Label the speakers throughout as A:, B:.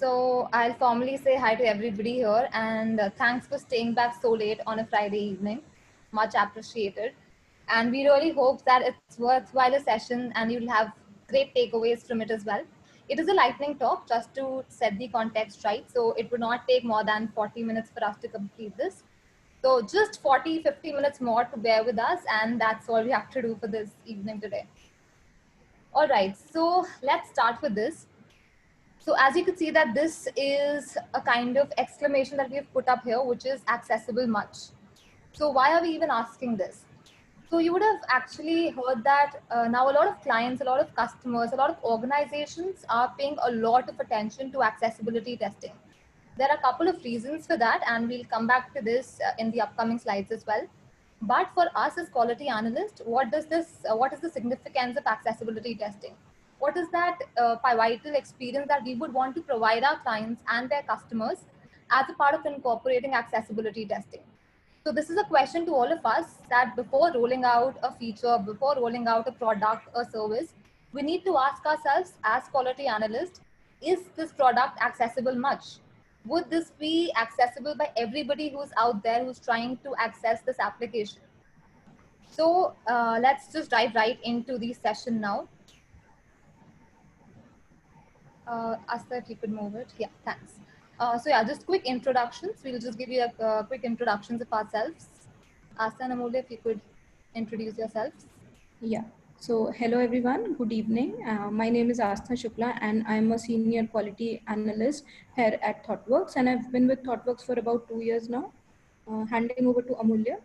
A: So I'll formally say hi to everybody here, and thanks for staying back so late on a Friday evening. Much appreciated. And we really hope that it's worthwhile a session and you'll have great takeaways from it as well. It is a lightning talk just to set the context right. So it would not take more than 40 minutes for us to complete this. So just 40-50 minutes more to bear with us, and that's all we have to do for this evening today. All right, so let's start with this. So as you can see that this is a kind of exclamation that we have put up here, which is accessible much. So why are we even asking this? So you would have actually heard that now a lot of clients, a lot of customers, a lot of organizations are paying a lot of attention to accessibility testing. There are a couple of reasons for that, and we'll come back to this in the upcoming slides as well. But for us as quality analysts, what is the significance of accessibility testing? What is that pivotal experience that we would want to provide our clients and their customers as a part of incorporating accessibility testing? So this is a question to all of us that before rolling out a feature, before rolling out a product or service, we need to ask ourselves as quality analysts, is this product accessible much? Would this be accessible by everybody who's out there who's trying to access this application? So let's just dive right into the session now. Aastha, if you could move it. Yeah, thanks. So yeah, just quick introductions. We'll just give you a quick introductions of ourselves. Aastha and Amulya, if you could introduce yourselves.
B: Yeah. So hello everyone. Good evening. My name is Aastha Shukla and I'm a senior quality analyst here at ThoughtWorks, and I've been with ThoughtWorks for about 2 years now. Handing over to Amulya.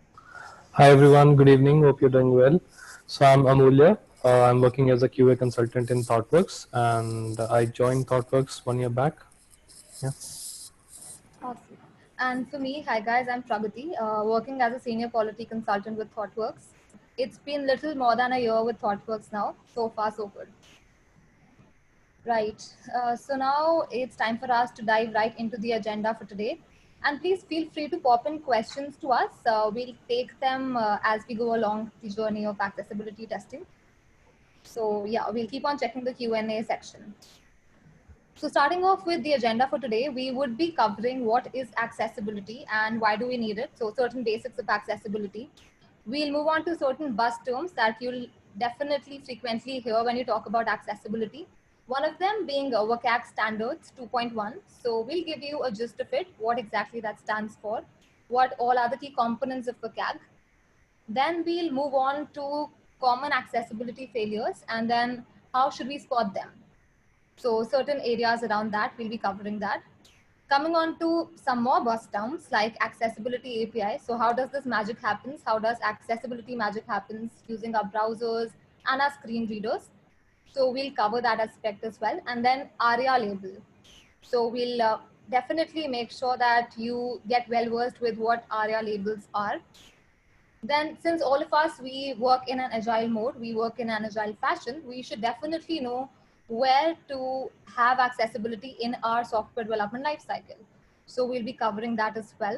C: Hi everyone, good evening. Hope you're doing well. So I'm Amulya. I'm working as a QA consultant in ThoughtWorks, and I joined ThoughtWorks 1 year back. Yeah.
A: Awesome. And for me, hi guys, I'm Pragati, working as a senior quality consultant with ThoughtWorks. It's been little more than a year with ThoughtWorks now. So far, so good. Right. So now it's time for us to dive right into the agenda for today. And please feel free to pop in questions to us. We'll take them as we go along the journey of accessibility testing. So yeah, we'll keep on checking the Q&A section. So starting off with the agenda for today, we would be covering what is accessibility and why do we need it. So certain basics of accessibility. We'll move on to certain buzz terms that you'll definitely frequently hear when you talk about accessibility. One of them being WCAG standards 2.1. So we'll give you a gist of it, what exactly that stands for, what all are the key components of WCAG. Then we'll move on to common accessibility failures, and then how should we spot them. So certain areas around that, we'll be covering that. Coming on to some more buzz terms like accessibility API. So how does this magic happens? How does accessibility magic happens using our browsers and our screen readers? So we'll cover that aspect as well. And then ARIA label. So we'll definitely make sure that you get well versed with what ARIA labels are. Then since all of us, we work in an agile mode, we work in an agile fashion, we should definitely know where to have accessibility in our software development lifecycle. So we'll be covering that as well.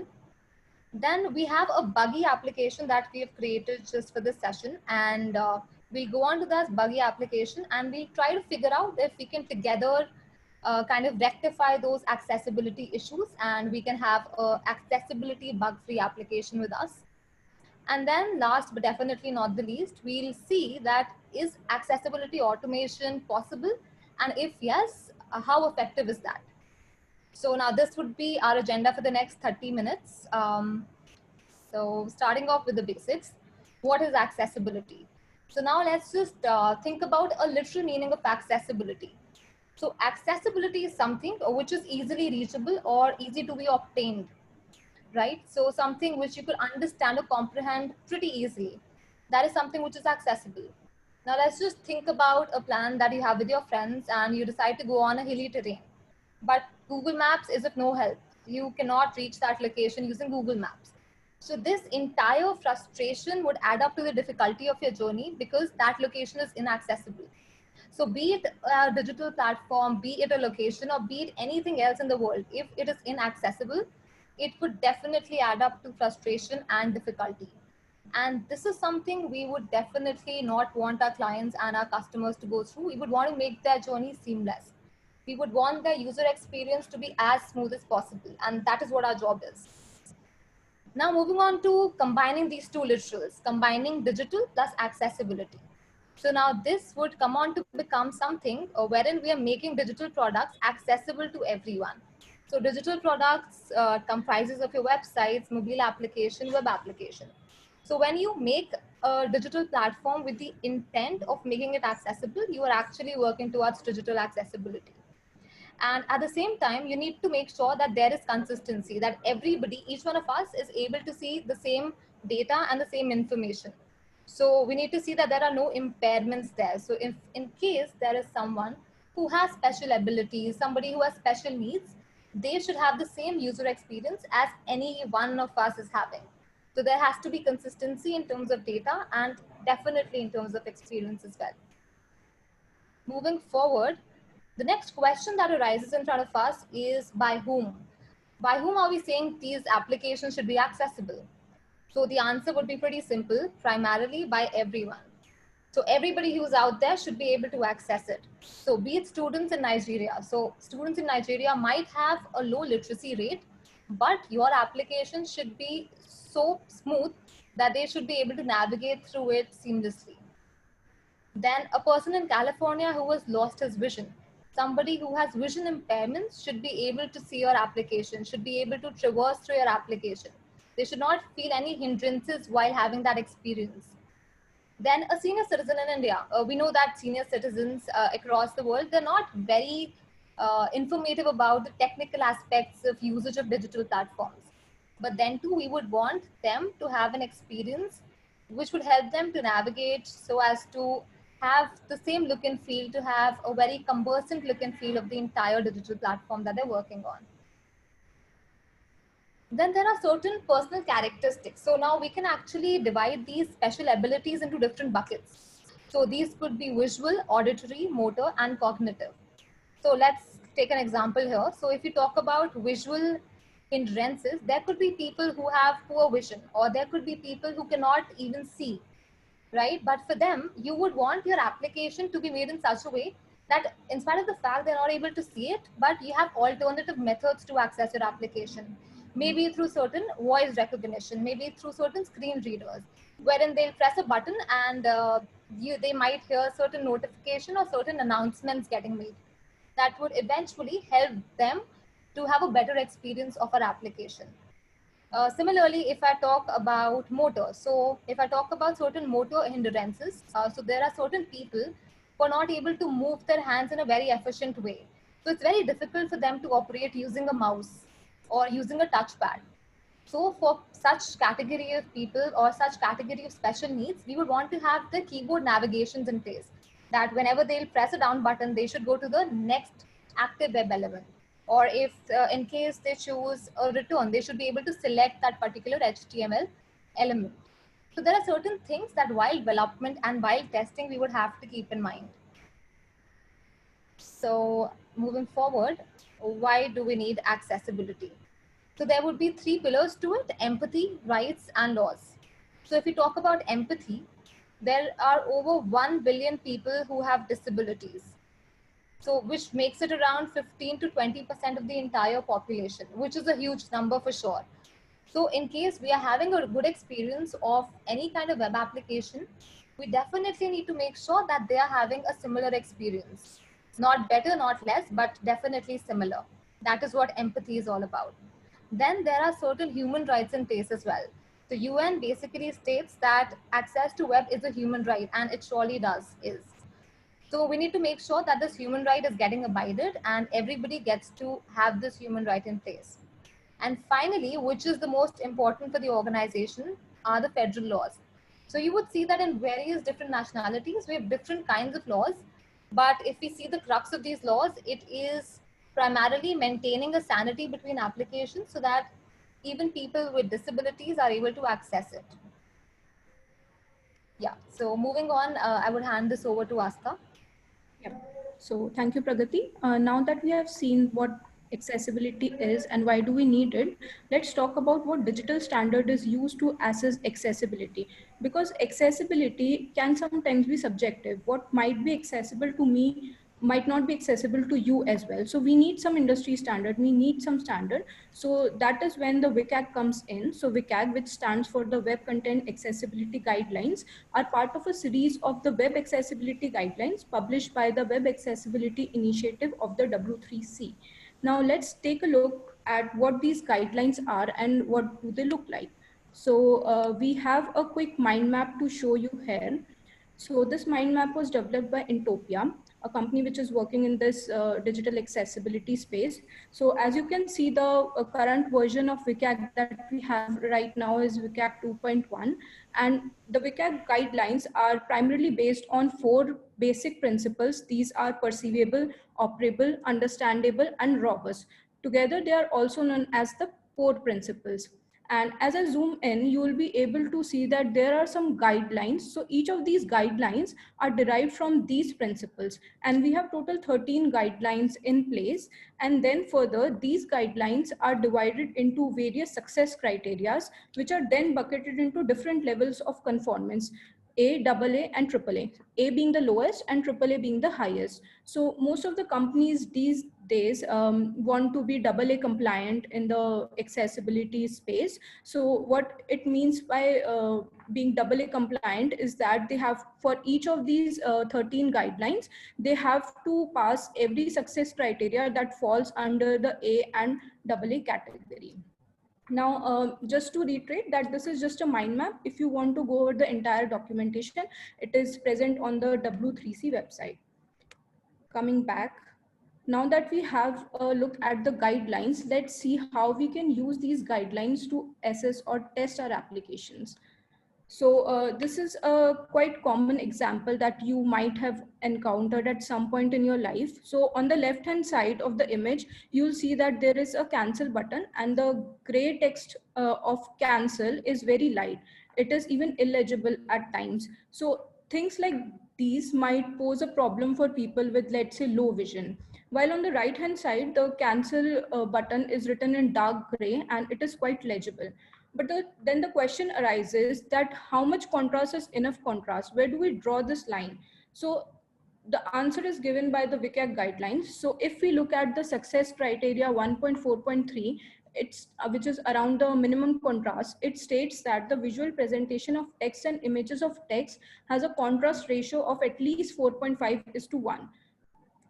A: Then we have a buggy application that we have created just for this session, and we'll go on to that buggy application and we'll try to figure out if we can together kind of rectify those accessibility issues, and we can have a accessibility bug-free application with us. And then last but definitely not the least, we'll see that is accessibility automation possible? And if yes, how effective is that? So now this would be our agenda for the next 30 minutes. So starting off with the basics, what is accessibility? So now let's just think about a literal meaning of accessibility. So accessibility is something which is easily reachable or easy to be obtained, right? So something which you could understand or comprehend pretty easily. That is something which is accessible. Now let's just think about a plan that you have with your friends and you decide to go on a hilly terrain. But Google Maps is of no help. You cannot reach that location using Google Maps. So this entire frustration would add up to the difficulty of your journey because that location is inaccessible. So be it a digital platform, be it a location, or be it anything else in the world, if it is inaccessible, it would definitely add up to frustration and difficulty. And this is something we would definitely not want our clients and our customers to go through. We would want to make their journey seamless. We would want the user experience to be as smooth as possible, and that is what our job is. Now moving on to combining these two literals, combining digital plus accessibility. So now this would come on to become something wherein we are making digital products accessible to everyone. So digital products comprises of your websites, mobile application, web application. So when you make a digital platform with the intent of making it accessible, you are actually working towards digital accessibility. And at the same time, you need to make sure that there is consistency, that everybody, each one of us is able to see the same data and the same information. So we need to see that there are no impairments there. So if in case there is someone who has special abilities, somebody who has special needs, they should have the same user experience as any one of us is having. So there has to be consistency in terms of data and definitely in terms of experience as well. Moving forward, the next question that arises in front of us is by whom? By whom are we saying these applications should be accessible? So the answer would be pretty simple, primarily by everyone. So everybody who's out there should be able to access it. So be it students in Nigeria. So students in Nigeria might have a low literacy rate, but your application should be so smooth that they should be able to navigate through it seamlessly. Then a person in California who has lost his vision, somebody who has vision impairments should be able to see your application, should be able to traverse through your application. They should not feel any hindrances while having that experience. Then a senior citizen in India. We know that senior citizens across the world, they're not very informative about the technical aspects of usage of digital platforms. But then too, we would want them to have an experience which would help them to navigate so as to have the same look and feel, to have a very conversant look and feel of the entire digital platform that they're working on. Then there are certain personal characteristics. So now we can actually divide these special abilities into different buckets. So these could be visual, auditory, motor, and cognitive. So let's take an example here. So if you talk about visual hindrances, there could be people who have poor vision, or there could be people who cannot even see, right? But for them, you would want your application to be made in such a way that in spite of the fact they're not able to see it, but you have alternative methods to access your application. Maybe through certain voice recognition, maybe through certain screen readers, wherein they'll press a button and they might hear certain notification or certain announcements getting made. That would eventually help them to have a better experience of our application. Similarly, if I talk about motor, so if I talk about certain motor hindrances, so there are certain people who are not able to move their hands in a very efficient way. So it's very difficult for them to operate using a mouse or using a touchpad. So for such category of people or such category of special needs, we would want to have the keyboard navigations in place, that whenever they'll press a down button, they should go to the next active web element. Or if in case they choose a return, they should be able to select that particular HTML element. So there are certain things that while development and while testing, we would have to keep in mind. So moving forward, why do we need accessibility? So there would be three pillars to it: empathy, rights, and laws. So if we talk about empathy, there are over 1 billion people who have disabilities. So which makes it around 15 to 20% of the entire population, which is a huge number for sure. So in case we are having a good experience of any kind of web application, we definitely need to make sure that they are having a similar experience. Not better, not less, but definitely similar. That is what empathy is all about. Then there are certain human rights in place as well. The UN basically states that access to web is a human right, and it surely is. So we need to make sure that this human right is getting abided and everybody gets to have this human right in place. And finally, which is the most important for the organization, are the federal laws. So you would see that in various different nationalities, we have different kinds of laws. But if we see the crux of these laws, it is primarily maintaining a sanity between applications so that even people with disabilities are able to access it. Yeah, so moving on, I would hand this over to Aastha.
B: Yeah. So thank you, Pragati. Now that we have seen what accessibility is and why do we need it, let's talk about what digital standard is used to assess accessibility. Because accessibility can sometimes be subjective. What might be accessible to me might not be accessible to you as well. So we need some industry standard, we need some standard. So that is when the WCAG comes in. So WCAG, which stands for the Web Content Accessibility Guidelines, are part of a series of the Web Accessibility Guidelines published by the Web Accessibility Initiative of the W3C. Now let's take a look at what these guidelines are and what do they look like. So we have a quick mind map to show you here. So this mind map was developed by Intopia, a company which is working in this digital accessibility space. So as you can see, the current version of WCAG that we have right now is WCAG 2.1. And the WCAG guidelines are primarily based on 4 basic principles. These are perceivable, operable, understandable, and robust. Together, they are also known as the core principles. And as I zoom in, you will be able to see that there are some guidelines. So each of these guidelines are derived from these principles. And we have total 13 guidelines in place. And then further, these guidelines are divided into various success criteria, which are then bucketed into different levels of conformance. A, AA, and AAA. A being the lowest and AAA being the highest. So most of the companies these days want to be AA compliant in the accessibility space. So what it means by being AA compliant is that they have, for each of these 13 guidelines, they have to pass every success criteria that falls under the A and AA category. Now, just to reiterate that this is just a mind map. If you want to go over the entire documentation, it is present on the W3C website. Coming back, now that we have a look at the guidelines, let's see how we can use these guidelines to assess or test our applications. So this is a quite common example that you might have encountered at some point in your life. So on the left hand side of the image, you'll see that there is a cancel button and the gray text of cancel is very light. It is even illegible at times. So things like these might pose a problem for people with, let's say, low vision. While on the right hand side, the cancel button is written in dark gray and it is quite legible. But then the question arises that how much contrast is enough contrast? Where do we draw this line? So the answer is given by the WCAG guidelines. So if we look at the success criteria 1.4.3, which is around the minimum contrast, it states that the visual presentation of text and images of text has a contrast ratio of at least 4.5:1.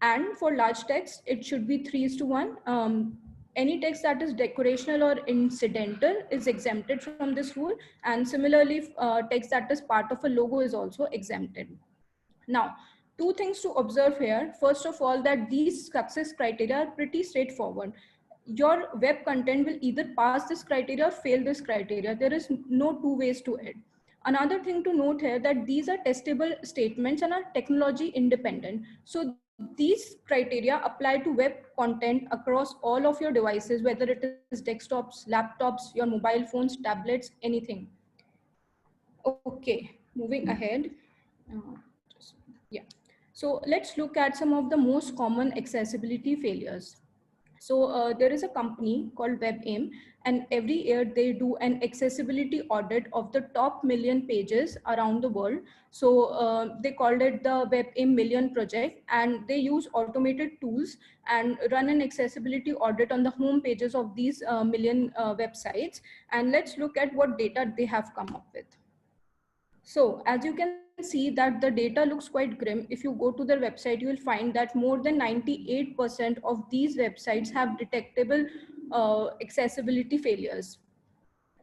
B: And for large text, it should be 3:1. Any text that is decorational or incidental is exempted from this rule. And similarly, text that is part of a logo is also exempted. Now, 2 things to observe here. First of all, that these success criteria are pretty straightforward. Your web content will either pass this criteria or fail this criteria. There is no 2 ways to it. Another thing to note here that these are testable statements and are technology independent. So these criteria apply to web content across all of your devices, whether it is desktops, laptops, your mobile phones, tablets, anything. Okay, moving ahead. Yeah. So let's look at some of the most common accessibility failures. So there is a company called WebAIM, and every year they do an accessibility audit of the top million pages around the world. So they called it the WebAIM Million Project, and they use automated tools and run an accessibility audit on the home pages of these million websites. And let's look at what data they have come up with. So as you can see that the data looks quite grim. If you go to their website, you will find that more than 98% of these websites have detectable accessibility failures.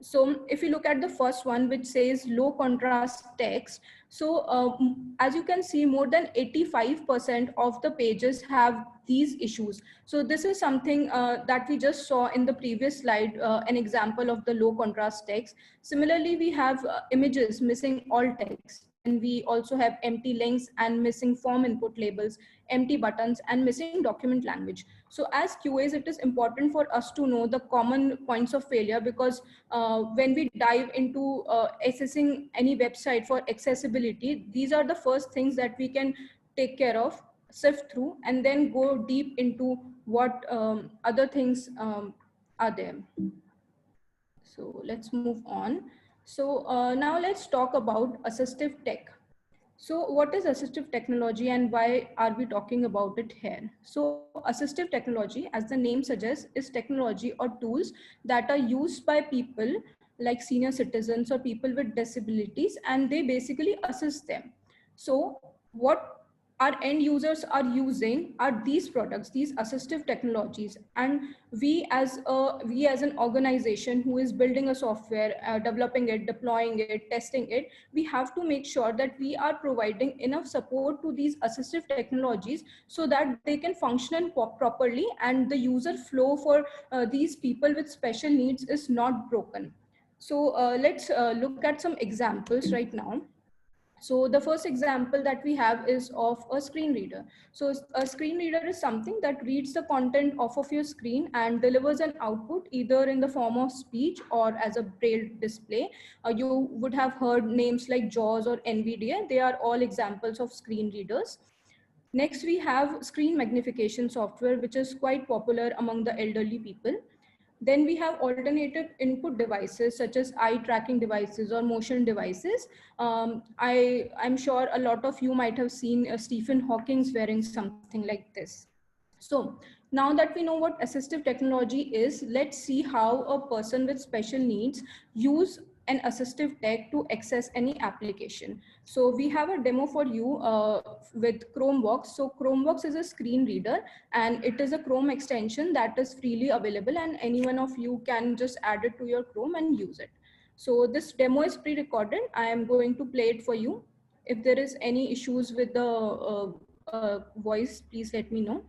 B: So if you look at the first one, which says low contrast text, so as you can see, more than 85% of the pages have these issues. So this is something that we just saw in the previous slide, an example of the low contrast text. Similarly, we have images missing all text. Then we also have empty links and missing form input labels, empty buttons, and missing document language. So as QAs, it is important for us to know the common points of failure, because when we dive into assessing any website for accessibility, these are the first things that we can take care of, sift through, and then go deep into what other things are there. So let's move on. So now let's talk about assistive tech. So what is assistive technology and why are we talking about it here? So assistive technology, as the name suggests, is technology or tools that are used by people like senior citizens or people with disabilities, and they basically assist them. So what our end users are using are these products, these assistive technologies, and we as an organization who is building a software, developing it, deploying it, testing it, we have to make sure that we are providing enough support to these assistive technologies so that they can function properly and the user flow for these people with special needs is not broken. So let's look at some examples right now. So the first example that we have is of a screen reader. So a screen reader is something that reads the content off of your screen and delivers an output either in the form of speech or as a braille display. You would have heard names like JAWS or NVDA. They are all examples of screen readers. Next, we have screen magnification software, which is quite popular among the elderly people. Then we have alternative input devices such as eye tracking devices or motion devices. I'm sure a lot of you might have seen Stephen Hawking's wearing something like this. So now that we know what assistive technology is, let's see how a person with special needs use an assistive tech to access any application. So we have a demo for you with Chromebox. So Chromebox is a screen reader and it is a Chrome extension that is freely available and any one of you can just add it to your Chrome and use it. So this demo is pre-recorded. I am going to play it for you. If there is any issues with the voice, please let me know.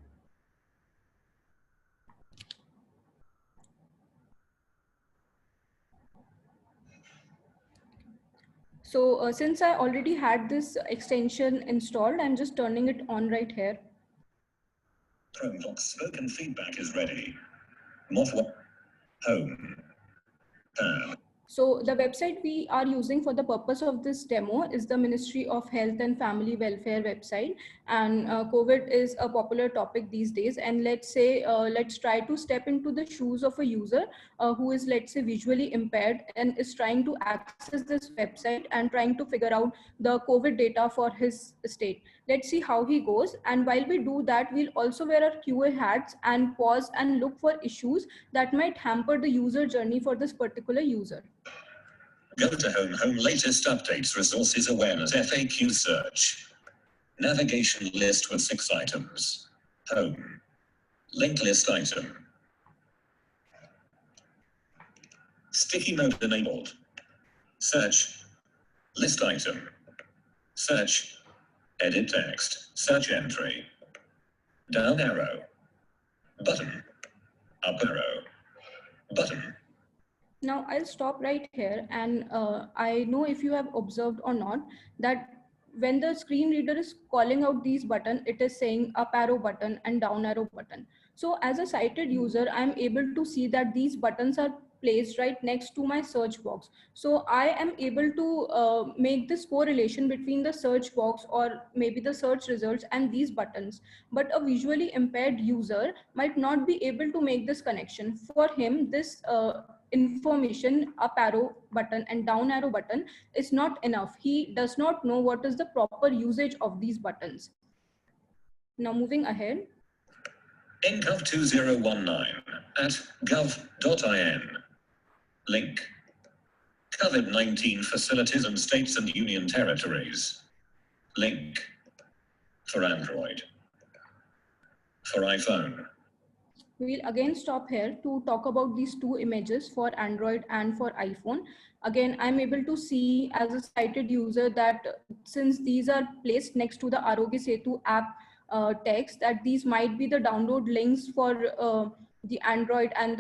B: So since I already had this extension installed, I'm just turning it on right here.
D: Chromebox spoken feedback is ready. Home. Tab.
B: So the website we are using for the purpose of this demo is the Ministry of Health and Family Welfare website. And COVID is a popular topic these days. And let's say, let's try to step into the shoes of a user who is, let's say, visually impaired and is trying to access this website and trying to figure out the COVID data for his state. Let's see how he goes. And while we do that, we'll also wear our QA hats and pause and look for issues that might hamper the user journey for this particular user.
D: Go to home latest updates resources awareness FAQ search. Navigation list with 6 items. Home. Link list item. Sticky mode enabled. Search. List item. Search. Edit text. Search entry. Down arrow. Button. Up arrow. Button.
B: Now I'll stop right here, and I know if you have observed or not that when the screen reader is calling out these buttons, it is saying up arrow button and down arrow button. So as a sighted user, I'm able to see that these buttons are placed right next to my search box. So I am able to make this correlation between the search box or maybe the search results and these buttons. But a visually impaired user might not be able to make this connection. For him, this information, up arrow button and down arrow button, is not enough. He does not know what is the proper usage of these buttons. Now moving ahead.
D: In Gov 2019 at gov.in. Link. COVID-19 facilities and states and union territories. Link. For Android. For iPhone.
B: We'll again stop here to talk about these two images for Android and for iPhone. Again, I'm able to see as a sighted user that since these are placed next to the Arogya Setu app text, that these might be the download links for the Android and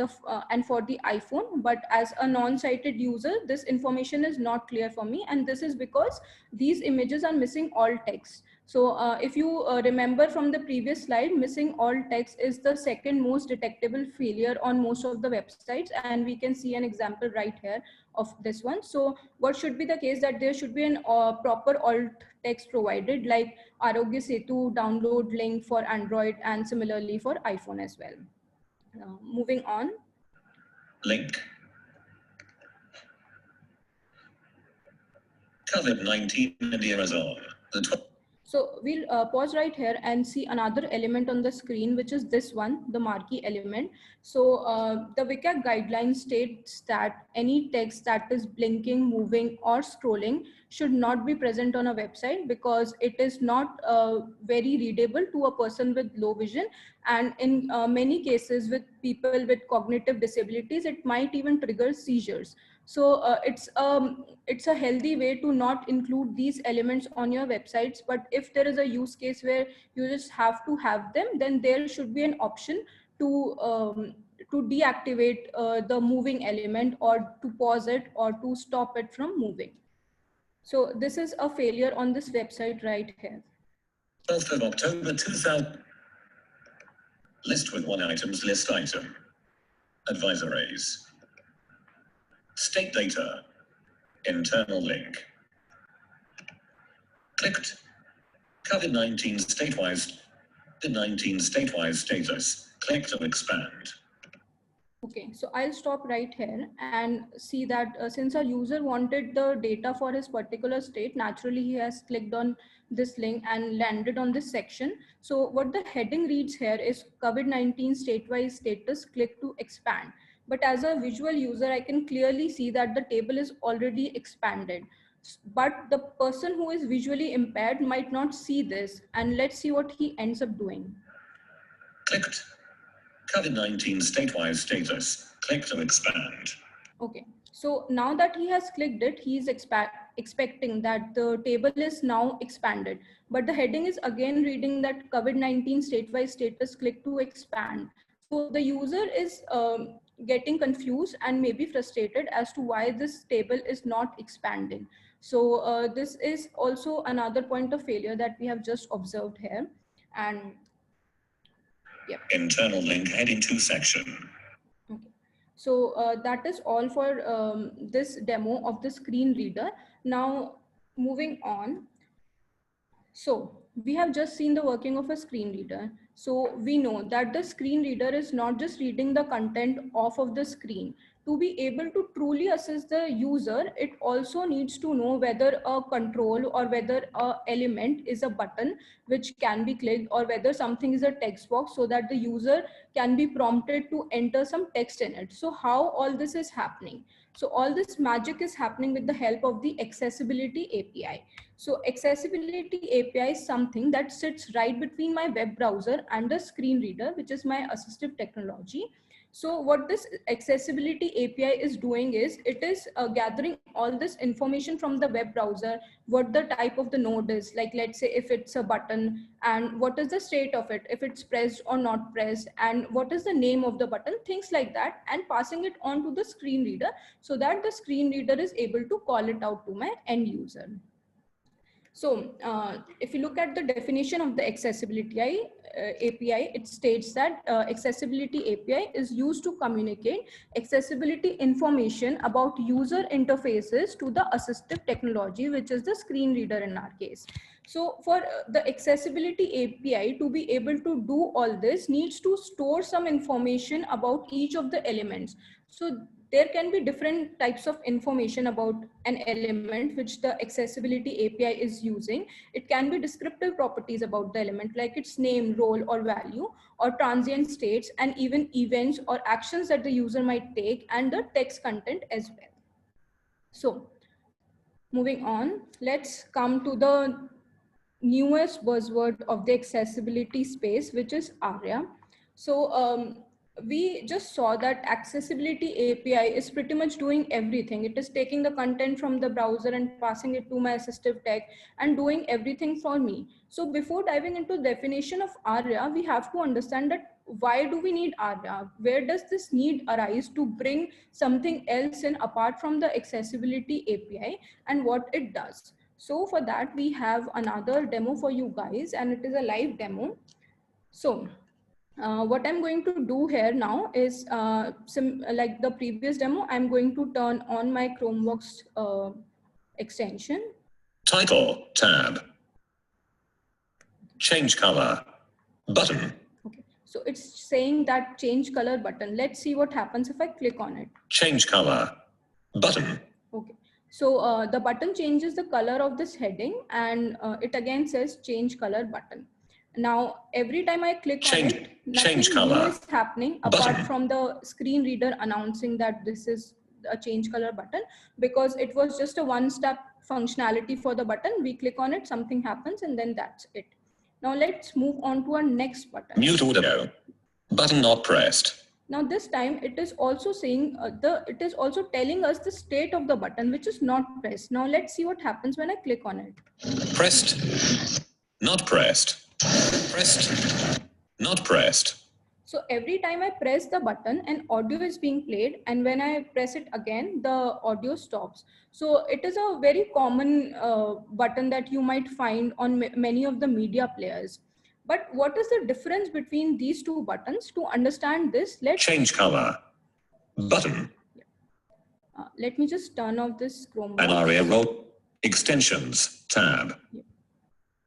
B: for the iPhone. But as a non-sighted user, this information is not clear for me, and this is because these images are missing all text. So if you remember from the previous slide, missing all text is the second most detectable failure on most of the websites, and we can see an example right here of this one. So what should be the case, that there should be an proper alt text provided, like Arogya Setu download link for Android and similarly for iPhone as well. Moving on.
D: Link. COVID-19 India is on.
B: So we'll pause right here and see another element on the screen, which is this one, the marquee element. So the WCAG guideline states that any text that is blinking, moving, or scrolling should not be present on a website because it is not very readable to a person with low vision. And in many cases with people with cognitive disabilities, it might even trigger seizures. So it's a healthy way to not include these elements on your websites. But if there is a use case where you just have to have them, then there should be an option to deactivate the moving element, or to pause it, or to stop it from moving. So this is a failure on this website right here.
D: 12th of October 2000. List with one items, list item. Advisories. State data. Internal link. Clicked. COVID-19 statewide. COVID-19 statewide status. Click to expand.
B: Okay, so I'll stop right here and see that since our user wanted the data for his particular state, naturally he has clicked on this link and landed on this section. So what the heading reads here is COVID-19 statewide status, click to expand. But as a visual user, I can clearly see that the table is already expanded. But the person who is visually impaired might not see this. And let's see what he ends up doing.
D: Clicked. COVID-19 statewide status. Click to expand.
B: Okay, so now that he has clicked it, he is expecting that the table is now expanded. But the heading is again reading that COVID-19 statewide status, click to expand. So the user is getting confused and maybe frustrated as to why this table is not expanding. So this is also another point of failure that we have just observed here. And yeah.
D: Internal link heading to section.
B: Okay. So that is all for this demo of the screen reader. Now moving on. So we have just seen the working of a screen reader. So we know that the screen reader is not just reading the content off of the screen. To be able to truly assess the user, it also needs to know whether a control or whether an element is a button which can be clicked, or whether something is a text box so that the user can be prompted to enter some text in it. So how all this is happening? So all this magic is happening with the help of the accessibility API. So accessibility API is something that sits right between my web browser and the screen reader, which is my assistive technology. So what this accessibility API is doing is it is gathering all this information from the web browser, what the type of the node is, like let's say if it's a button, and what is the state of it, if it's pressed or not pressed, and what is the name of the button, things like that, and passing it on to the screen reader so that the screen reader is able to call it out to my end user. So if you look at the definition of the accessibility API, it states that accessibility API is used to communicate accessibility information about user interfaces to the assistive technology, which is the screen reader in our case. So for the accessibility API to be able to do all this needs to store some information about each of the elements. So there can be different types of information about an element which the accessibility API is using. It can be descriptive properties about the element, like its name, role, or value, or transient states, and even events or actions that the user might take, and the text content as well. So moving on, let's come to the newest buzzword of the accessibility space, which is ARIA. So we just saw that accessibility API is pretty much doing everything. It is taking the content from the browser and passing it to my assistive tech and doing everything for me. So before diving into the definition of ARIA, we have to understand that why do we need ARIA? Where does this need arise to bring something else in apart from the accessibility API, and what it does? So for that, we have another demo for you guys, and it is a live demo. So what I'm going to do here now is like the previous demo, I'm going to turn on my Chromeworks extension.
D: Title tab. Change color button.
B: Okay, so it's saying that change color button. Let's see what happens if I click on it.
D: Change color button.
B: Okay, So the button changes the color of this heading, and it again says change color button. Now, every time I click on it,
D: change
B: nothing new
D: color
B: is happening apart from the screen reader announcing that this is a change color button, because it was just a one-step functionality for the button. We click on it, something happens, and then that's it. Now let's move on to our next button.
D: Mute audio. Button not pressed.
B: Now this time it is also saying it is also telling us the state of the button, which is not pressed. Now let's see what happens when I click on it.
D: Pressed. Not pressed. Pressed. Not pressed.
B: So every time I press the button, an audio is being played, and when I press it again, the audio stops. So it is a very common button that you might find on many of the media players. But what is the difference between these two buttons? To understand this, let's
D: change color button.
B: Let me just turn off this Chrome.
D: An ARIA roll extensions tab.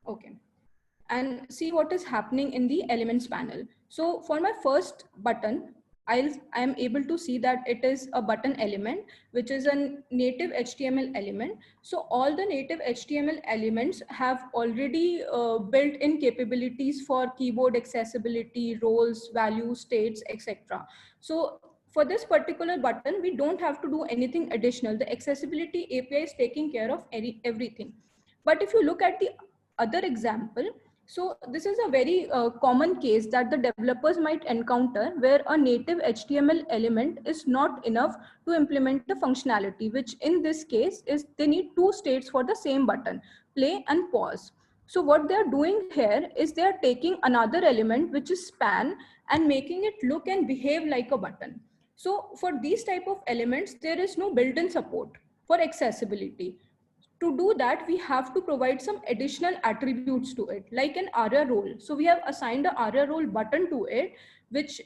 B: Okay. And see what is happening in the elements panel. So for my first button, I am able to see that it is a button element, which is a native HTML element. So all the native HTML elements have already built-in capabilities for keyboard accessibility, roles, values, states, etc. So for this particular button, we don't have to do anything additional. The accessibility API is taking care of everything. But if you look at the other example, so this is a very common case that the developers might encounter, where a native HTML element is not enough to implement the functionality, which in this case is they need two states for the same button, play and pause. So what they are doing here is they are taking another element, which is span, and making it look and behave like a button. So for these type of elements, there is no built-in support for accessibility. To do that, we have to provide some additional attributes to it, like an ARIA role. So we have assigned an ARIA role button to it, which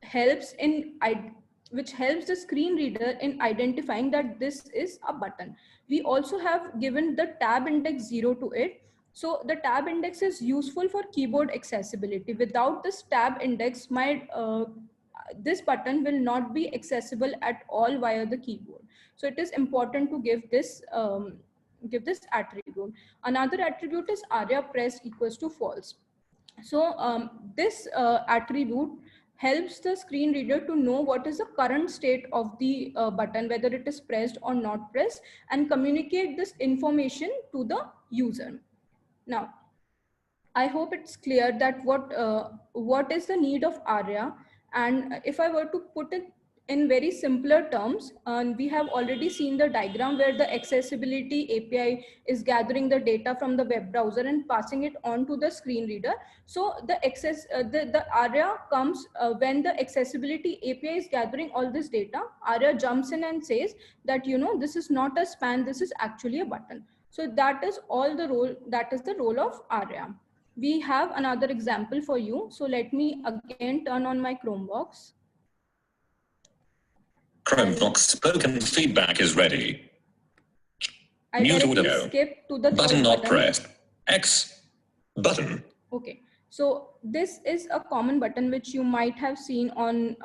B: helps the screen reader in identifying that this is a button. We also have given the tab index 0 to it. So the tab index is useful for keyboard accessibility. Without this tab index, this button will not be accessible at all via the keyboard. So it is important to give this attribute. Another attribute is ARIA press equals to false. So this attribute helps the screen reader to know what is the current state of the button, whether it is pressed or not pressed, and communicate this information to the user. Now, I hope it's clear that what is the need of ARIA, and if I were to put it in very simpler terms, we have already seen the diagram where the accessibility API is gathering the data from the web browser and passing it on to the screen reader. So the ARIA comes when the accessibility API is gathering all this data. ARIA jumps in and says that, you know, this is not a span, this is actually a button. So that is the role of ARIA. We have another example for you. So let me again turn on my Chromebox.
D: Chromebox spoken feedback is ready.
B: I
D: Mute
B: directly
D: audio.
B: skip to the
D: Button
B: third
D: not
B: button.
D: pressed. X button.
B: Okay, so this is a common button which you might have seen on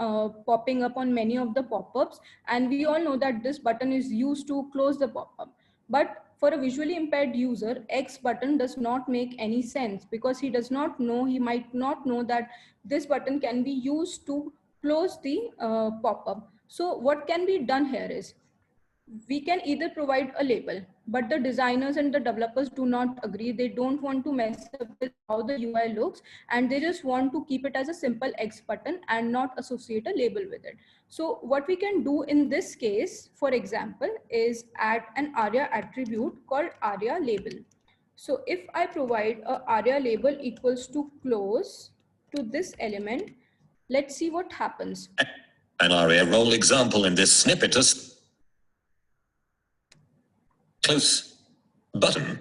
B: popping up on many of the pop-ups, and we all know that this button is used to close the pop-up. But for a visually impaired user, X button does not make any sense, because he might not know that this button can be used to close the pop-up. So what can be done here is, we can either provide a label, but the designers and the developers do not agree. They don't want to mess up with how the UI looks, and they just want to keep it as a simple X button and not associate a label with it. So what we can do in this case, for example, is add an ARIA attribute called ARIA label. So if I provide a ARIA label equals to close to this element, let's see what happens.
D: An ARIA role example in this snippet is close button.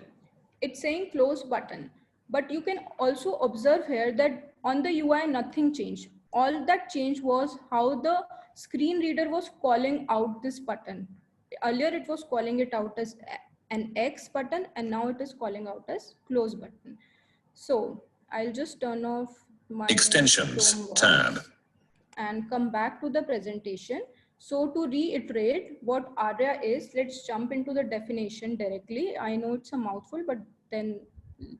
B: It's saying close button, but you can also observe here that on the UI nothing changed. All that changed was how the screen reader was calling out this button. Earlier it was calling it out as an X button, and now it is calling out as close button. So I'll just turn off my
D: Extensions
B: Chromebox
D: tab
B: and come back to the presentation. So to reiterate what ARIA is, let's jump into the definition directly. I know it's a mouthful, but then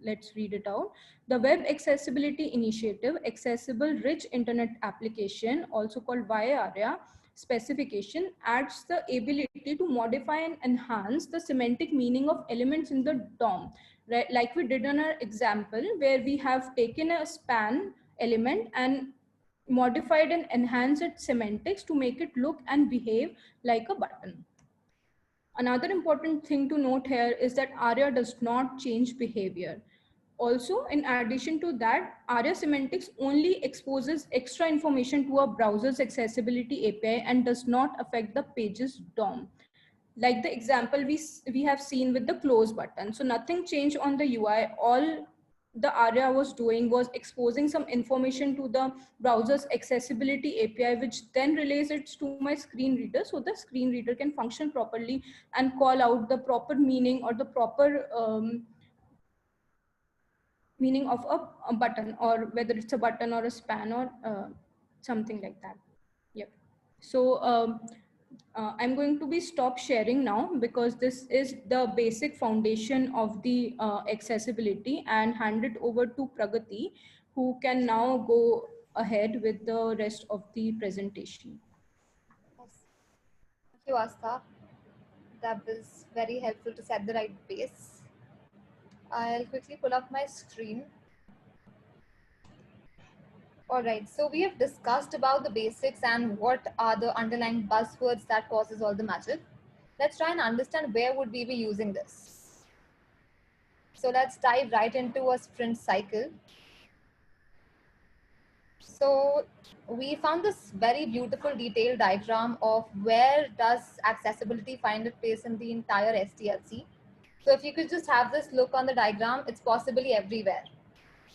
B: let's read it out. The Web Accessibility Initiative, Accessible Rich Internet Application, also called via ARIA, specification adds the ability to modify and enhance the semantic meaning of elements in the DOM. Right? Like we did in our example, where we have taken a span element and modified and enhanced its semantics to make it look and behave like a button. Another important thing to note here is that ARIA does not change behavior. Also, in addition to that, ARIA semantics only exposes extra information to a browser's accessibility API and does not affect the page's DOM. Like the example we have seen with the close button. So nothing changed on the UI. All the ARIA was doing was exposing some information to the browser's accessibility API, which then relays it to my screen reader, so the screen reader can function properly and call out the proper meaning or the proper meaning of a button, or whether it's a button or a span or something like that. Yep. So I'm going to be stop sharing now, because this is the basic foundation of the accessibility, and hand it over to Pragati, who can now go ahead with the rest of the presentation.
A: Yes. Thank you, Aastha. That was very helpful to set the right base. I'll quickly pull up my screen. All right, so we have discussed about the basics and what are the underlying buzzwords that causes all the magic. Let's try and understand where would we be using this. So let's dive right into a sprint cycle. So we found this very beautiful detailed diagram of where does accessibility find its place in the entire SDLC. So if you could just have this look on the diagram, it's possibly everywhere.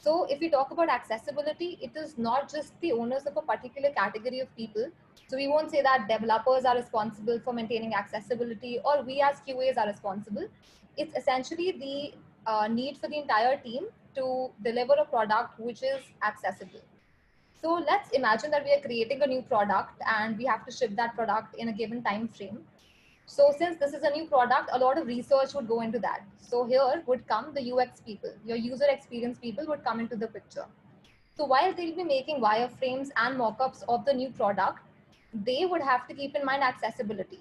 A: So if we talk about accessibility, it is not just the owners of a particular category of people. So we won't say that developers are responsible for maintaining accessibility or we as QAs are responsible. It's essentially the need for the entire team to deliver a product which is accessible. So let's imagine that we are creating a new product and we have to ship that product in a given time frame. So since this is a new product, a lot of research would go into that. So here would come the UX people, your user experience people would come into the picture. So while they'll be making wireframes and mockups of the new product, they would have to keep in mind accessibility.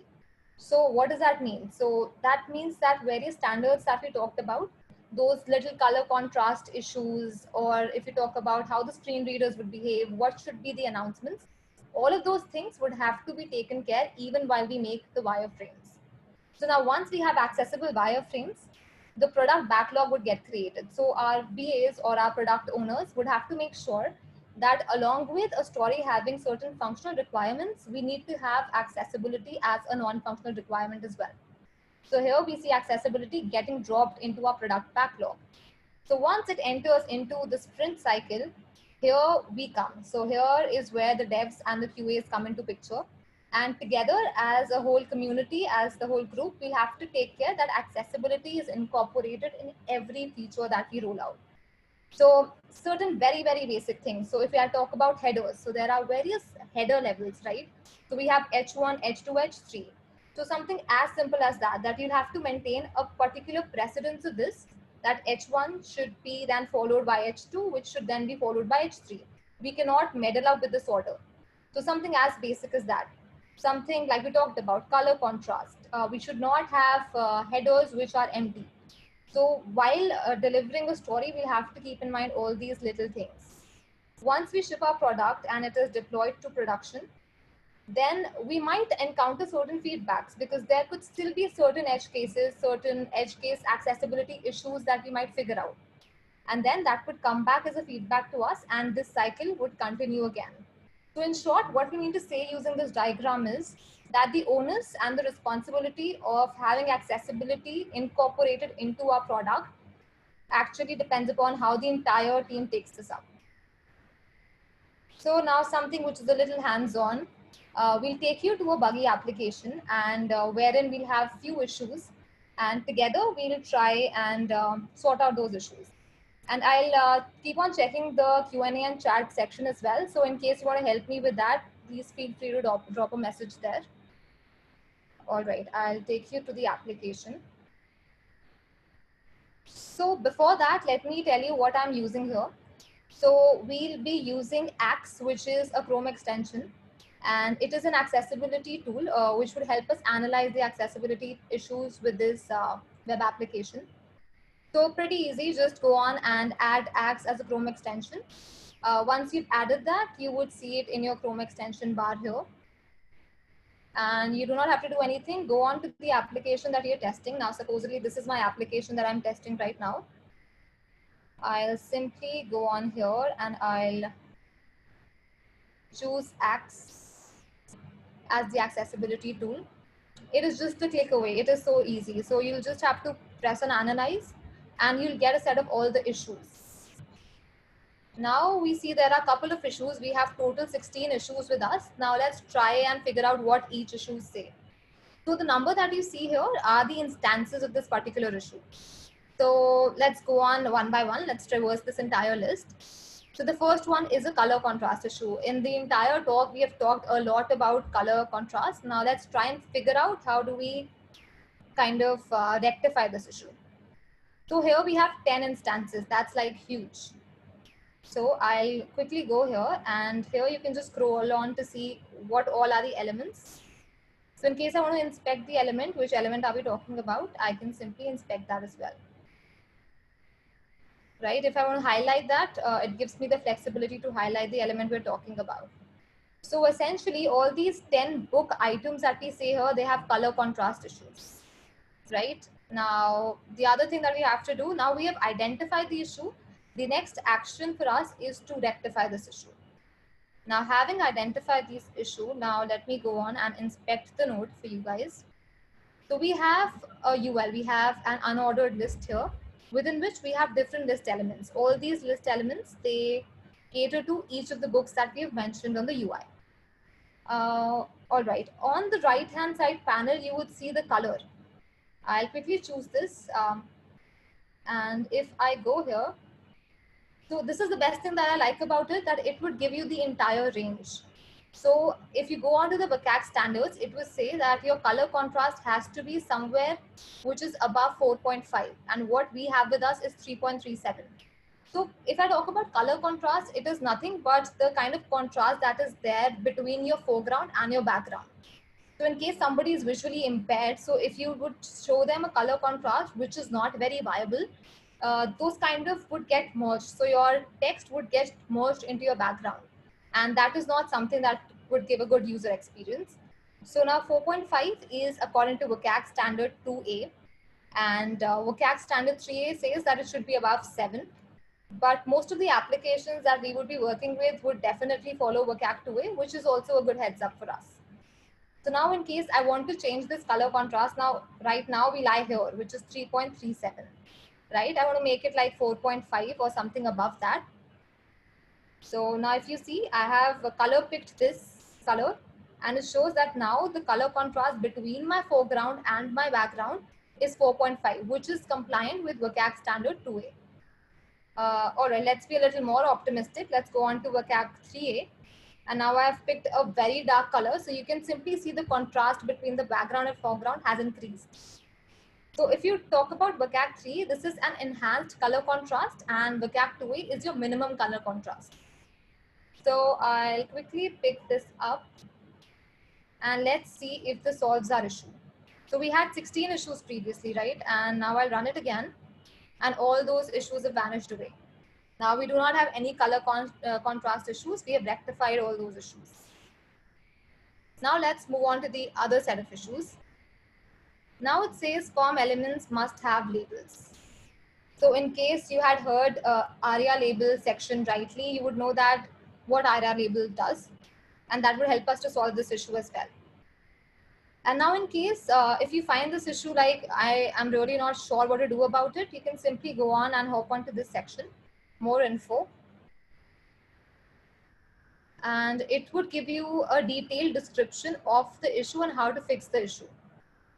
A: So what does that mean? So that means that various standards that we talked about, those little color contrast issues, or if you talk about how the screen readers would behave, what should be the announcements, all of those things would have to be taken care even while we make the wireframes. So now once we have accessible wireframes, the product backlog would get created. So our BAs or our product owners would have to make sure that along with a story having certain functional requirements, we need to have accessibility as a non-functional requirement as well. So here we see accessibility getting dropped into our product backlog. So once it enters into the sprint cycle, here we come. So here is where the devs and the QAs come into picture. And together as a whole community, as the whole group, we have to take care that accessibility is incorporated in every feature that we roll out. So certain very, very basic things. So if I talk about headers, so there are various header levels, right? So we have H1, H2, H3. So something as simple as that, that you'll have to maintain a particular precedence of this, that H1 should be then followed by H2, which should then be followed by H3. We cannot meddle up with this order. So something as basic as that. Something like we talked about, color contrast. We should not have headers which are empty. So while delivering a story, we have to keep in mind all these little things. Once we ship our product and it is deployed to production, then we might encounter certain feedbacks because there could still be certain edge cases, certain edge case accessibility issues that we might figure out. And then that would come back as a feedback to us and this cycle would continue again. So in short, what we need to say using this diagram is that the onus and the responsibility of having accessibility incorporated into our product actually depends upon how the entire team takes this up. So now something which is a little hands-on, we'll take you to a buggy application and wherein we'll have few issues and together we'll try and sort out those issues. And I'll keep on checking the Q&A and chat section as well. So in case you want to help me with that, please feel free to drop a message there. All right, I'll take you to the application. So before that, let me tell you what I'm using here. So we'll be using Axe, which is a Chrome extension, and it is an accessibility tool which would help us analyze the accessibility issues with this web application. So pretty easy, just go on and add Axe as a Chrome extension. Once you've added that, you would see it in your Chrome extension bar here. And you do not have to do anything. Go on to the application that you're testing. Now, supposedly this is my application that I'm testing right now. I'll simply go on here and I'll choose Axe as the accessibility tool. It is just a click away. It is so easy. So you'll just have to press on analyze and you'll get a set of all the issues. Now we see there are a couple of issues. We have total 16 issues with us. Now let's try and figure out what each issue say. So the number that you see here are the instances of this particular issue. So let's go on one by one. Let's traverse this entire list. So the first one is a color contrast issue. In the entire talk, we have talked a lot about color contrast. Now let's try and figure out how do we kind of rectify this issue. So here we have 10 instances. That's like huge. So I'll quickly go here, and here you can just scroll on to see what all are the elements. So in case I want to inspect the element, which element are we talking about, I can simply inspect that as well. Right? If I want to highlight that, it gives me the flexibility to highlight the element we're talking about. So essentially, all these 10 book items that we say here, they have color contrast issues, right? Now, the other thing that we have to do, now we have identified the issue. The next action for us is to rectify this issue. Now, having identified this issue, now let me go on and inspect the node for you guys. So we have a UL, we have an unordered list here, within which we have different list elements. All these list elements, they cater to each of the books that we have mentioned on the UI. All right, on the right-hand side panel, you would see the color. I'll quickly choose this. And if I go here, so this is the best thing that I like about it, that it would give you the entire range. So if you go on to the WCAG standards, it will say that your color contrast has to be somewhere which is above 4.5. And what we have with us is 3.37. So if I talk about color contrast, it is nothing but the kind of contrast that is there between your foreground and your background. So in case somebody is visually impaired, so if you would show them a color contrast, which is not very viable, those kind of would get merged. So your text would get merged into your background. And that is not something that would give a good user experience. So now 4.5 is according to WCAG standard 2A. And WCAG standard 3A says that it should be above 7. But most of the applications that we would be working with would definitely follow WCAG 2A, which is also a good heads up for us. So now in case I want to change this color contrast, now right now we lie here, which is 3.37, right? I want to make it like 4.5 or something above that. So now if you see, I have color picked this color, and it shows that now the color contrast between my foreground and my background is 4.5, which is compliant with WCAG standard 2A. All right, let's be a little more optimistic. Let's go on to WCAG 3A. And now I have picked a very dark color. So you can simply see the contrast between the background and foreground has increased. So if you talk about WCAG 3, this is an enhanced color contrast, and WCAG 2A is your minimum color contrast. So I'll quickly pick this up and let's see if this solves our issue. So we had 16 issues previously, right? And now I'll run it again, and all those issues have vanished away. Now we do not have any color contrast issues. We have rectified all those issues. Now let's move on to the other set of issues. Now it says form elements must have labels. So in case you had heard ARIA label section rightly, you would know that what ARIA label does, and that would help us to solve this issue as well. And now in case, if you find this issue like I am really not sure what to do about it, you can simply go on and hop onto this section, more info. And it would give you a detailed description of the issue and how to fix the issue.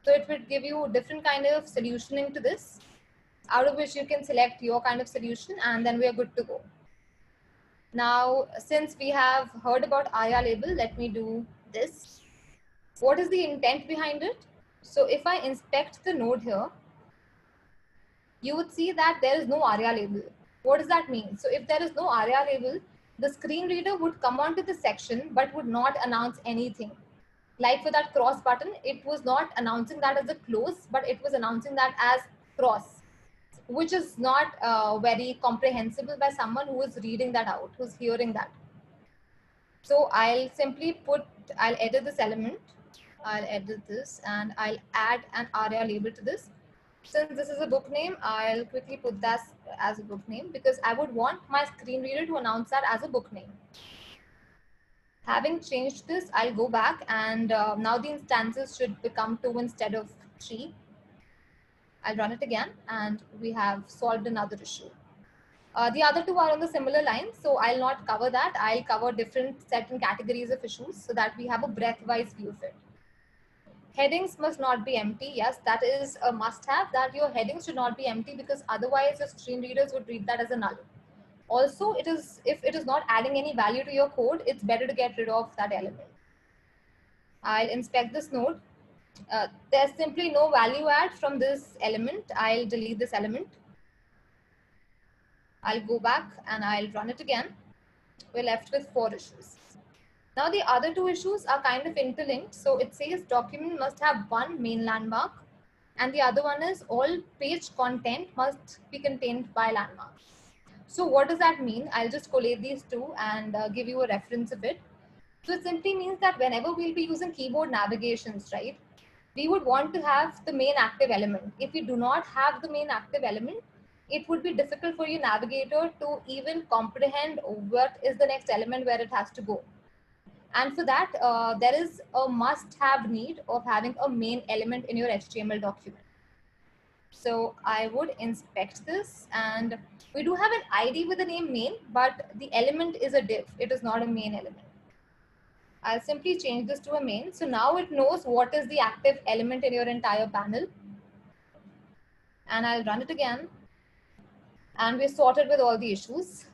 A: So it would give you different kind of solutioning to this, out of which you can select your kind of solution, and then we are good to go. Now, since we have heard about ARIA label, let me do this. What is the intent behind it? So if I inspect the node here, you would see that there is no ARIA label. What does that mean? So if there is no ARIA label, the screen reader would come onto the section but would not announce anything. Like for that cross button, it was not announcing that as a close, but it was announcing that as cross, which is not very comprehensible by someone who is reading that out, who's hearing that. So I'll edit this element. I'll edit this and I'll add an ARIA label to this. Since this is a book name, I'll quickly put that as a book name because I would want my screen reader to announce that as a book name. Having changed this, I'll go back and now the instances should become 2 instead of 3. I'll run it again and we have solved another issue. The other two are on the similar lines, so I'll not cover that. I'll cover different certain categories of issues so that we have a breadth-wise view of it. Headings must not be empty. Yes, that is a must-have, that your headings should not be empty because otherwise your screen readers would read that as a null. Also, if it is not adding any value to your code, it's better to get rid of that element. I'll inspect this node. There's simply no value add from this element. I'll delete this element. I'll go back and I'll run it again. We're left with 4 issues. Now the other 2 issues are kind of interlinked. So it says document must have one main landmark and the other one is all page content must be contained by landmarks. So what does that mean? I'll just collate these two and give you a reference of it. So it simply means that whenever we'll be using keyboard navigations, right, we would want to have the main active element. If we do not have the main active element, it would be difficult for your navigator to even comprehend what is the next element where it has to go. And for that, there is a must-have need of having a main element in your HTML document. So I would inspect this and we do have an ID with the name main, but the element is a div. It is not a main element. I'll simply change this to a main. So now it knows what is the active element in your entire panel. And I'll run it again. And we're sorted with all the issues.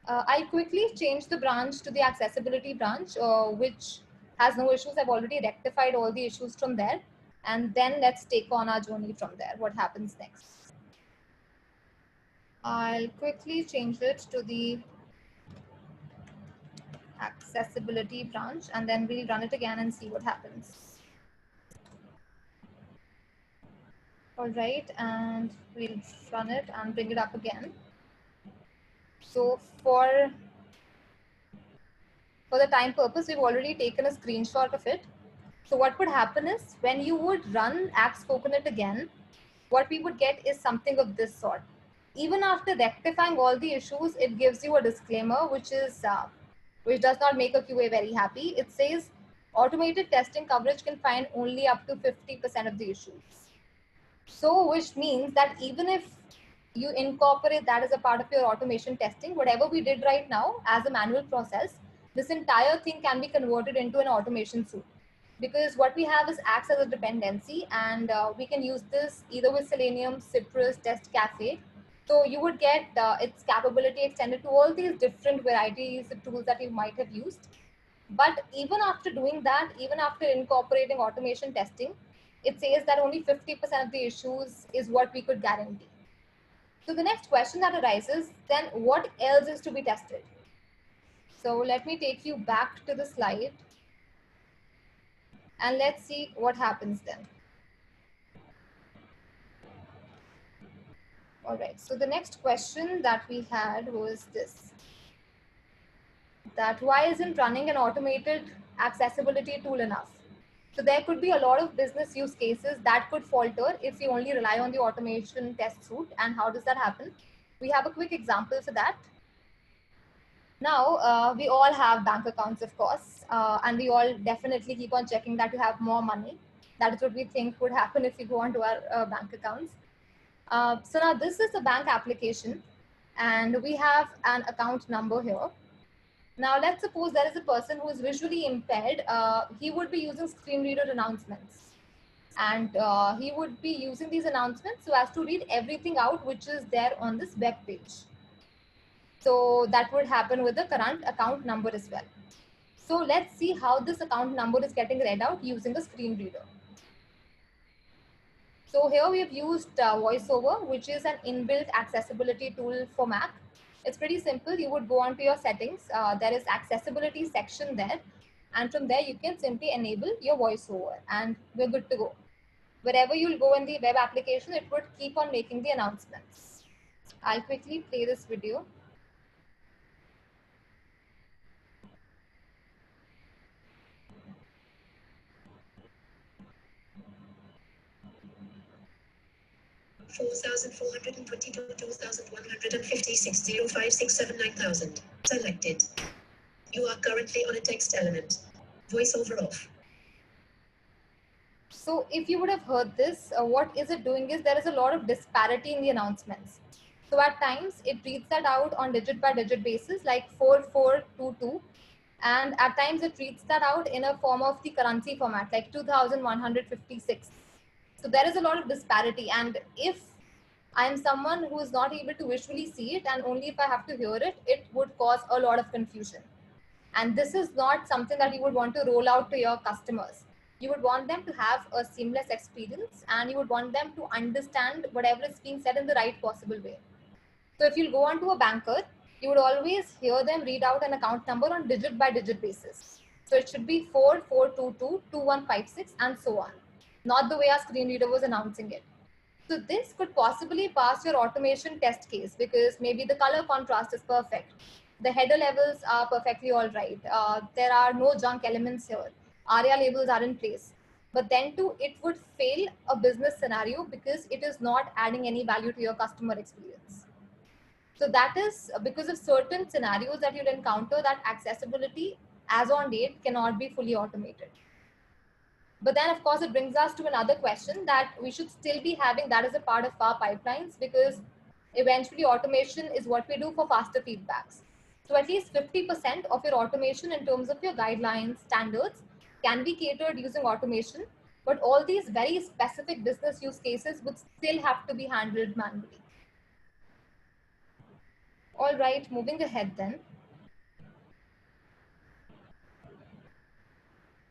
A: I'll quickly change the branch to the accessibility branch, which has no issues. I've already rectified all the issues from there. And then let's take on our journey from there. What happens next? I'll quickly change it to the accessibility branch and then we'll run it again and see what happens. All right, and we'll run it and bring it up again. So for the time purpose, we've already taken a screenshot of it. So what would happen is when you would run Axe Coconut again, what we would get is something of this sort. Even after rectifying all the issues, it gives you a disclaimer, which does not make a QA very happy. It says automated testing coverage can find only up to 50% of the issues. So which means that even if you incorporate that as a part of your automation testing, whatever we did right now as a manual process, this entire thing can be converted into an automation suite. Because what we have is Axe as a dependency and we can use this either with Selenium, Cypress, Test Cafe. So you would get its capability extended to all these different varieties of tools that you might have used. But even after doing that, even after incorporating automation testing, it says that only 50% of the issues is what we could guarantee. So the next question that arises, then what else is to be tested? So let me take you back to the slide and let's see what happens then. All right, so the next question that we had was this, that why isn't running an automated accessibility tool enough? So there could be a lot of business use cases that could falter if you only rely on the automation test suite. And how does that happen? We have a quick example for that. Now, we all have bank accounts, of course, and we all definitely keep on checking that you have more money. That is what we think would happen if you go onto our bank accounts. So now this is a bank application and we have an account number here. Now let's suppose there is a person who is visually impaired. He would be using screen reader announcements and he would be using these announcements so as to read everything out which is there on this web page. So that would happen with the current account number as well. So let's see how this account number is getting read out using a screen reader. So here we have used VoiceOver, which is an inbuilt accessibility tool for Mac. It's pretty simple. You would go onto your settings. There is accessibility section there. And from there, you can simply enable your VoiceOver and we're good to go. Wherever you'll go in the web application, it would keep on making the announcements. I'll quickly play this video.
D: Selected. You are currently on a text element. VoiceOver off.
A: So if you would have heard this, what is it doing is there is a lot of disparity in the announcements. So at times it reads that out on digit by digit basis like 4422, and at times it reads that out in a form of the currency format like 2156. So there is a lot of disparity, and if I am someone who is not able to visually see it and only if I have to hear it, it would cause a lot of confusion. And this is not something that you would want to roll out to your customers. You would want them to have a seamless experience and you would want them to understand whatever is being said in the right possible way. So if you go on to a banker, you would always hear them read out an account number on digit by digit basis. So it should be 4422 2156 and so on, not the way our screen reader was announcing it. So this could possibly pass your automation test case because maybe the color contrast is perfect. The header levels are perfectly all right. There are no junk elements here. ARIA labels are in place. But then too, it would fail a business scenario because it is not adding any value to your customer experience. So that is because of certain scenarios that you'll encounter that accessibility as on date cannot be fully automated. But then, of course, it brings us to another question that we should still be having that as a part of our pipelines because eventually automation is what we do for faster feedbacks. So at least 50% of your automation in terms of your guidelines, standards can be catered using automation, but all these very specific business use cases would still have to be handled manually. All right, moving ahead then.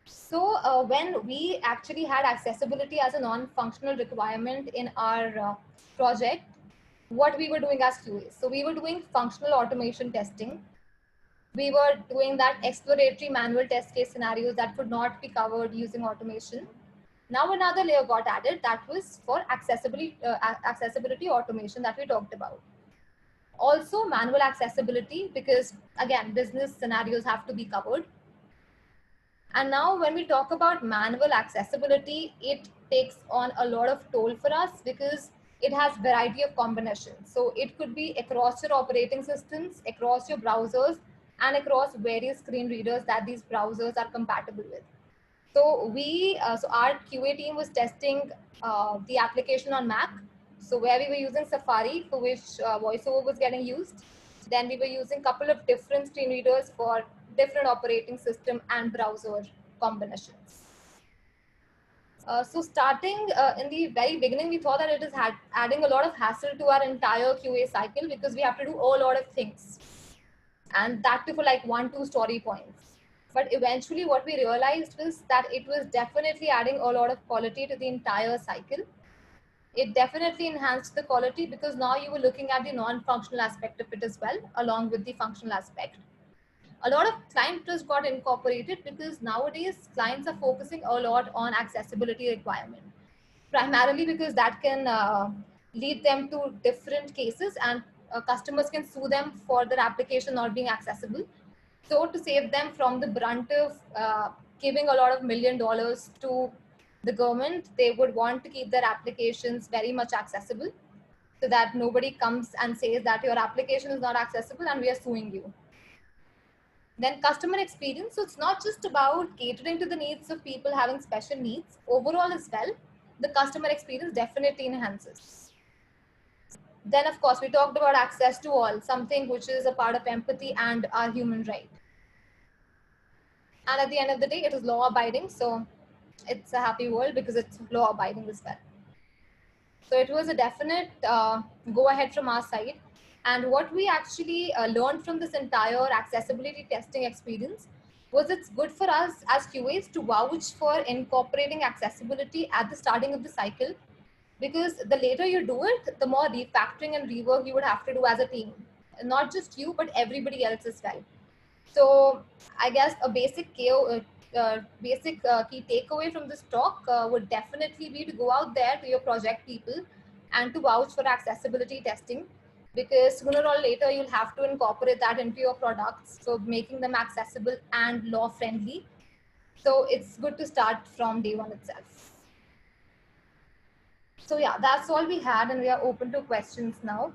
A: So when we actually had accessibility as a non-functional requirement in our project, what we were doing as QAs. So we were doing functional automation testing. We were doing that exploratory manual test case scenarios that could not be covered using automation. Now another layer got added that was for accessibility automation that we talked about. Also manual accessibility because again, business scenarios have to be covered. And now when we talk about manual accessibility, it takes on a lot of toll for us because it has variety of combinations. So it could be across your operating systems, across your browsers, and across various screen readers that these browsers are compatible with. So our QA team was testing the application on Mac. So where we were using Safari, for which VoiceOver was getting used. Then we were using a couple of different screen readers for different operating system and browser combinations. So starting in the very beginning, we thought that it is adding a lot of hassle to our entire QA cycle because we have to do a lot of things. And that too for like 1-2 story points. But eventually what we realized was that it was definitely adding a lot of quality to the entire cycle. It definitely enhanced the quality because now you were looking at the non-functional aspect of it as well, along with the functional aspect. A lot of client trust got incorporated because nowadays clients are focusing a lot on accessibility requirement, primarily because that can lead them to different cases and customers can sue them for their application not being accessible. So to save them from the brunt of giving a lot of $1 million to the government, they would want to keep their applications very much accessible so that nobody comes and says that your application is not accessible and we are suing you. Then customer experience. So it's not just about catering to the needs of people having special needs. Overall as well, the customer experience definitely enhances. Then of course, we talked about access to all, something which is a part of empathy and our human right. And at the end of the day, it is law abiding. So it's a happy world because it's law abiding as well. So it was a definite go ahead from our side. And what we actually learned from this entire accessibility testing experience was it's good for us as QAs to vouch for incorporating accessibility at the starting of the cycle, because the later you do it, the more refactoring and rework you would have to do as a team. Not just you, but everybody else as well. So I guess a basic key takeaway from this talk would definitely be to go out there to your project people and to vouch for accessibility testing, because sooner or later you'll have to incorporate that into your products, so making them accessible and law friendly. So it's good to start from day one itself. So yeah, that's all we had, and we are open to questions now.